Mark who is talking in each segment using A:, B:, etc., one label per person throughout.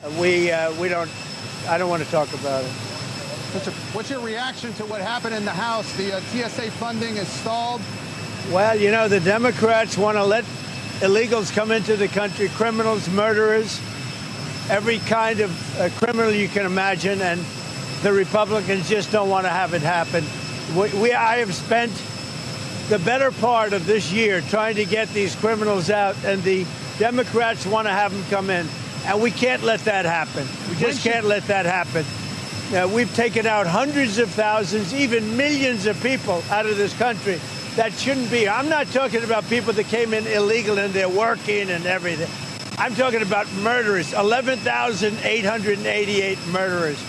A: I don't want to talk about it.
B: What's your reaction to what happened in the House? The TSA funding is stalled.
A: Well, you know, the Democrats want to let illegals come into the country, criminals, murderers, every kind of criminal you can imagine, and the Republicans just don't want to have it happen. I have spent the better part of this year trying to get these criminals out, and the Democrats want to have them come in. And we can't let that happen. We just can't let that happen. We've taken out hundreds of thousands, even millions of people out of this country that shouldn't be. I'm not talking about people that came in illegal and they're working and everything. I'm talking about murderers, 11,888 murderers.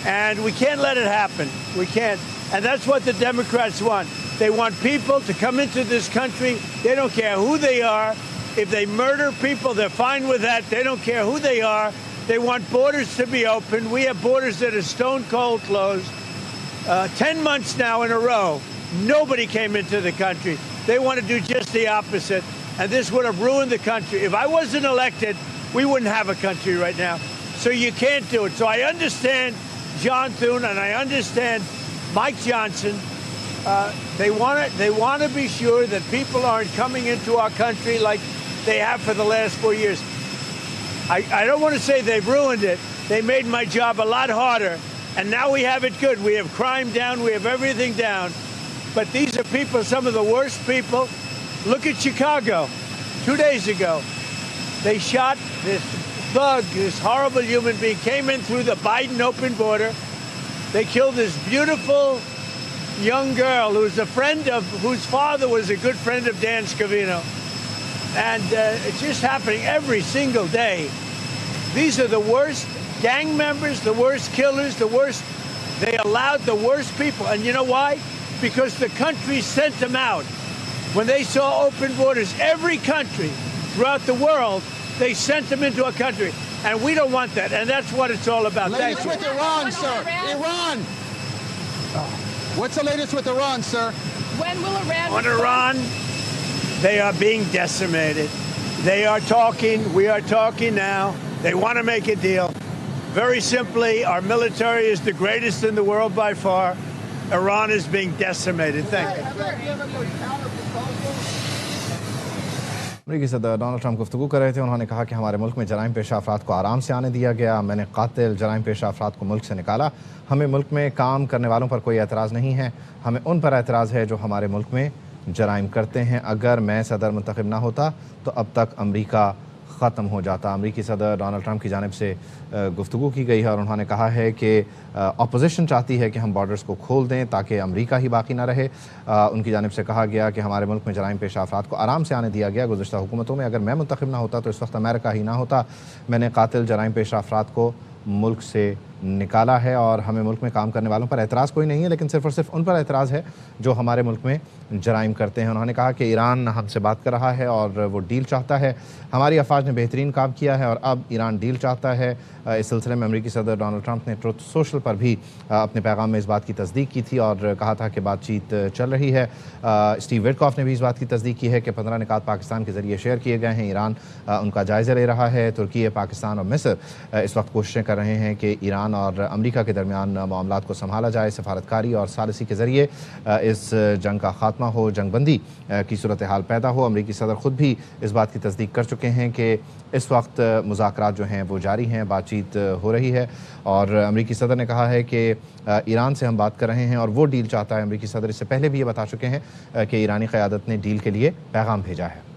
A: And we can't let it happen. We can't. And that's what the Democrats want. They want people to come into this country. They don't care who they are. If they murder people, they're fine with that. They don't care who they are. They want borders to be open. We have borders that are stone cold closed. 10 months now in a row, nobody came into the country. They want to do just the opposite. And this would have ruined the country. If I wasn't elected, we wouldn't have a country right now. So you can't do it. So I understand John Thune and I understand Mike Johnson. They want to be sure that people aren't coming into our country like they have for the last 4 years. I don't want to say they've ruined it. They made my job a lot harder, and now we have it good. We have crime down. We have everything down. But these are people, some of the worst people. Look at Chicago. 2 days ago, they shot this thug, this horrible human being, came in through the Biden open border. They killed this beautiful young girl who was a friend of, whose father was a good friend of Dan Scavino. And it's just happening every single day. These are the worst gang members, the worst killers, the worst. They allowed the worst people. And you know why? Because the country sent them out. When they saw open borders, every country throughout the world, they sent them into a country. And we don't want that. And that's what it's all about.
B: Latest with Iran, sir. Iran. What's the latest with Iran, sir?
C: When will Iran...
A: On Iran, they are being decimated. They are talking. We are talking now. They want to make a deal. Very simply, our military is the greatest in the world by far. Iran is being decimated. Thank you.
D: अमरीकी सदर Donald Trump गुफ्तगू कर रहे थे. उन्होंने कहा कि हमारे मुल्क में जराइम पेशा अफराद को आराम से आने दिया गया. मैंने कातिल जराइम पेशा अफराद को मुल्क से निकाला. हमें मुल्क में काम करने वालों पर कोई एतराज़ नहीं है. हमें उन पर एतराज़ है जो हमारे मुल्क में जराइम करते हैं. अगर मैं सदर मुंतखब ना होता तो अब तक अमरीका ख़त्म हो जाता. अमरीकी सदर डोनाल्ड ट्रंप की जानिब से गुफ्तगू की गई है और उन्होंने कहा है कि अपोजिशन चाहती है कि हम बॉर्डर्स को खोल दें ताकि अमरीका ही बाकी ना रहे. उनकी जानिब से कहा गया कि हमारे मुल्क में जराइम पेशा अफराद को आराम से आने दिया गया. गुज़श्ता हुकूमतों में अगर मैं मुंतखब ना होता तो इस वक्त अमेरिका ही ना होता. मैंने कातिल जराइम पेशा अफराद को मुल्क से निकाला है और हमें मुल्क में काम करने वालों पर एतराज़ कोई नहीं है, लेकिन सिर्फ़ और सिर्फ उन पर एतराज़ है जो हमारे मुल्क में जराइम करते हैं. उन्होंने कहा कि ईरान हमसे बात कर रहा है और वो डील चाहता है. हमारी अफवाज ने बेहतरीन काम किया है और अब ईरान डील चाहता है. इस सिलसिले में अमरीकी सदर डोनाल्ड ट्रंप ने ट्रुथ सोशल पर भी अपने पैगाम में इस बात की तस्दीक की थी और कहा था कि बातचीत चल रही है. स्टीव विटकॉफ ने भी इस बात की तस्दीक की है कि 15 निकात पाकिस्तान के ज़रिए शेयर किए गए हैं. ईरान उनका जायज़ा ले रहा है. तुर्की, पाकिस्तान और मिस्र इस वक्त कोशिशें कर रहे हैं कि ईरान और अमरीका के दरमियान मामलात को संभाला जाए. सफारतकारी और सालिसी के ज़रिए इस जंग का ख़ात्मा हो, जंगबंदी की सूरत हाल पैदा हो. अमरीकी सदर ख़ुद भी इस बात की तस्दीक कर चुके हैं कि इस वक्त मुज़ाकरात जो हैं वो जारी हैं, बातचीत हो रही है. और अमरीकी सदर ने कहा है कि ईरान से हम बात कर रहे हैं और वो डील चाहता है. अमरीकी सदर इससे पहले भी ये बता चुके हैं कि ईरानी क़यादत ने डील के लिए पैगाम भेजा है.